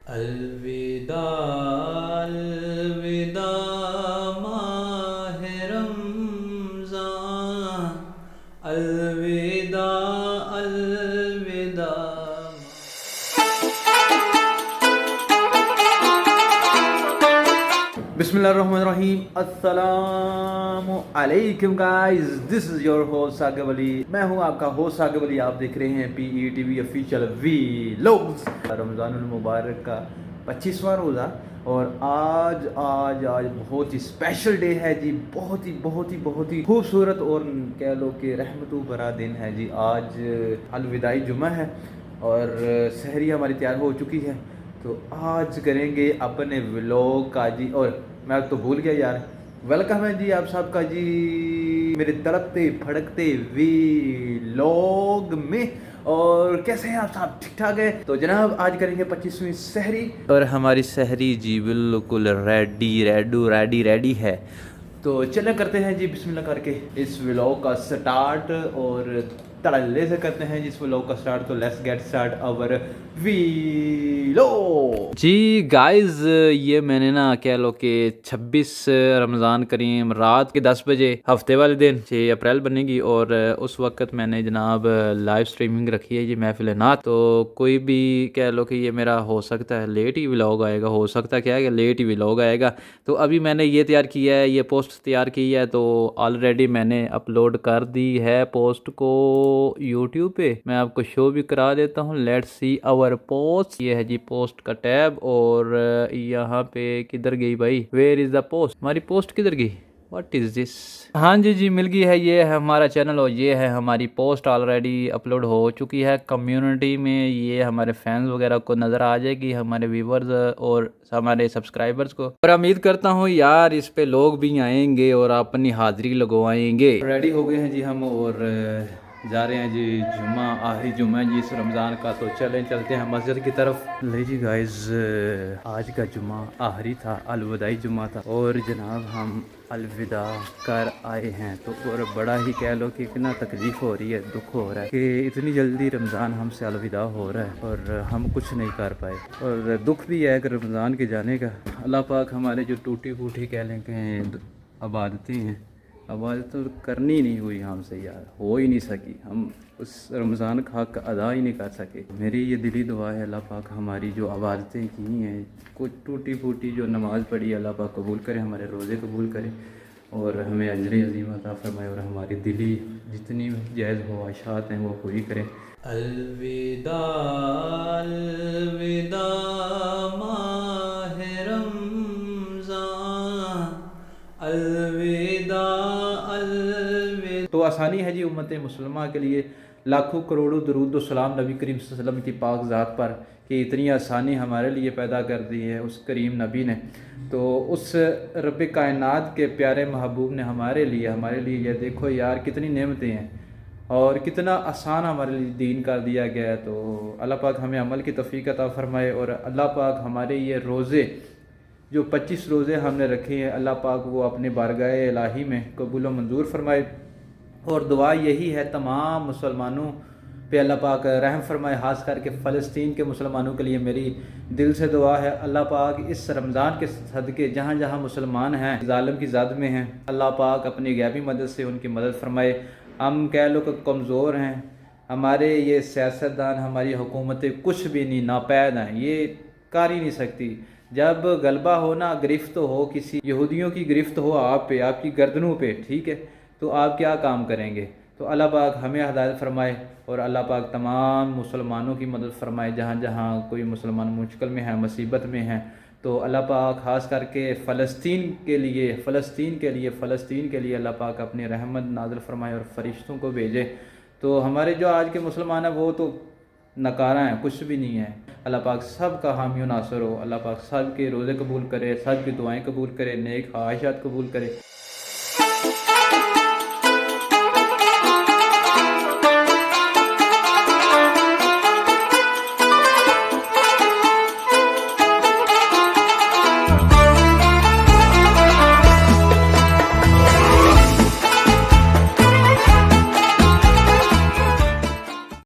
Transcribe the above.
अलविदा अलविदा माह रमज़ान, अलविदा अलविदा। बिस्मिल्लाहिर्रहमानिर्रहीम। अस्सलामु अलैकुम guys, this is your host Saqib Ali. मैं हूं आपका होस्ट साकिब अली। आप देख रहे हैं PETV ऑफिशियल व्लॉग्स। रमज़ानुल मुबारक का 25वां रोज़ा और आज आज आज बहुत ही स्पेशल डे है जी। बहुत ही खूबसूरत और कह लो कि रहमतों भरा दिन है जी। आज अलविदाई जुमा है और सहरी हमारी तैयार हो चुकी है। तो आज करेंगे अपने व्लॉग का जी। और मैं तो भूल गया यार, वेलकम है जी आप सबका जी मेरे तड़पते भड़कते व्लॉग में। और कैसे हैं आप सब? ठीक ठाक है। तो जनाब आज करेंगे 25वीं सहरी और हमारी सहरी जी बिल्कुल रेडी है। तो चले करते हैं जी बिस्मिल्लाह करके इस व्लॉग का स्टार्ट और तड़ल्ले से करते हैं जिस व्लॉग का स्टार्ट। तो let's get start our vlog जी गाइस। ये मैंने ना कह लो कि 26 रमज़ान करीम रात के 10 बजे हफ्ते वाले दिन 6 अप्रैल बनेगी और उस वक्त मैंने जनाब लाइव स्ट्रीमिंग रखी है जी महफिल नात। तो कोई भी कह लो कि ये मेरा हो सकता है लेट ही व्लॉग आएगा, हो सकता है क्या है कि लेट ही व्लॉग आएगा। तो अभी मैंने ये तैयार किया है, ये पोस्ट तैयार की है। तो ऑलरेडी मैंने अपलोड कर दी है पोस्ट को यूट्यूब पे। मैं आपको शो भी करा देता हूँ। Let's see our post. ये है जी पोस्ट का टैब और यहाँ पे किधर गई भाई? Where is the post? हमारी पोस्ट किधर गई? What is this? हाँ जी मिल गई है। ये है हमारा चैनल और ये है हमारी पोस्ट ऑलरेडी अपलोड हो चुकी है कम्युनिटी में। ये हमारे फैंस वगैरह को नज़र आ जाएगी, हमारे व्यूवर्स और हमारे सब्सक्राइबर्स को। और उम्मीद करता हूँ यार इस पे लोग भी आएंगे और अपनी हाजिरी लगवाएंगे। रेडी हो गए हैं जी हम और जा रहे हैं जी जुम्मा, आखिरी जुम्मा जी इस रमज़ान का। तो चलते हैं मस्जिद की तरफ। ले जी गाइस, आज का जुम्मा आखिरी था, अलविदाई जुम्मा था और जनाब हम अलविदा कर आए हैं। तो और बड़ा ही कह लो कि इतना तकलीफ़ हो रही है, दुख हो रहा है कि इतनी जल्दी रमज़ान हमसे अलविदा हो रहा है और हम कुछ नहीं कर पाए। और दुख भी है कि रमज़ान के जाने का। अल्लाह पाक हमारे जो टूटी फूटी कह लें कि इबादतें हैं, आवाज़ तो करनी नहीं हुई हमसे यार, हो ही नहीं सकी। हम उस रमज़ान का हक़ अदा ही नहीं कर सके। मेरी ये दिली दुआ है अल्लाह पाक हमारी जो आवाज़तें की हैं, कुछ टूटी फूटी जो नमाज़ पढ़ी, अल्लाह पाक कबूल करे, हमारे रोज़े कबूल करे और हमें अजर अज़ीम अता फरमाए और हमारी दिली जितनी जायज़ ख्वाहिशात हैं वो पूरी करें। अलविदा अलविदा माह रमज़ान, अलविदा अलविदा। तो आसानी है जी उम्मत मुसलमा के लिए। लाखों करोड़ों दरूद व सलाम नबी करीम सल्लल्लाहु अलैहि वसल्लम की पाक ज़ात पर कि इतनी आसानी हमारे लिए पैदा कर दी है उस करीम नबी ने। तो उस रब कायनात के प्यारे महबूब ने हमारे लिए ये देखो यार कितनी नेमतें हैं और कितना आसान हमारे लिए दीन कर दिया गया है। तो अल्लाह पाक हमें अमल की तौफीक अता फरमाए और अल्लाह पाक हमारे ये रोज़े जो 25 रोज़े हमने रखे हैं, अल्लाह पाक वो अपने बारगाह इलाही में कबूल व मंजूर फरमाए। और दुआ यही है तमाम मुसलमानों पे अल्लाह पाक रहम फरमाए, ख़ास करके फ़लस्तीन के मुसलमानों के लिए मेरी दिल से दुआ है। अल्लाह पाक इस रमज़ान के सदक़े जहाँ जहाँ मुसलमान हैं ज़ालिम की ज़द में हैं, अल्लाह पाक अपनी गैबी मदद से उनकी मदद फरमाए। हम कह लो कि कमज़ोर हैं, हमारे ये सियासतदान, हमारी हुकूमतें कुछ भी नहीं, नापैद हैं, ये कर ही नहीं सकती। जब गलबा हो ना, गिरफ्त हो, किसी यहूदियों की गिरफ्त हो आप पे, आपकी गर्दनों पे, ठीक है, तो आप क्या काम करेंगे? तो अल्लाह पाक हमें हिदायत फरमाए और अल्लाह पाक तमाम मुसलमानों की मदद फरमाए जहाँ जहाँ कोई मुसलमान मुश्किल में है, मुसीबत में है। तो अल्लाह पाक ख़ास करके फ़लस्तीन के लिए अल्लाह पाक अपनी रहमत नाज़िल फरमाए और फ़रिश्तों को भेजे। तो हमारे जो आज के मुसलमान हैं वो तो नकारा हैं, कुछ भी नहीं है। अल्लाह पाक सब का हामी नासर हो। अल्लाह पाक सब के रोज़े कबूल करे, सब की दुआएं कबूल करे, नेक ख्वाहिशात कबूल करे।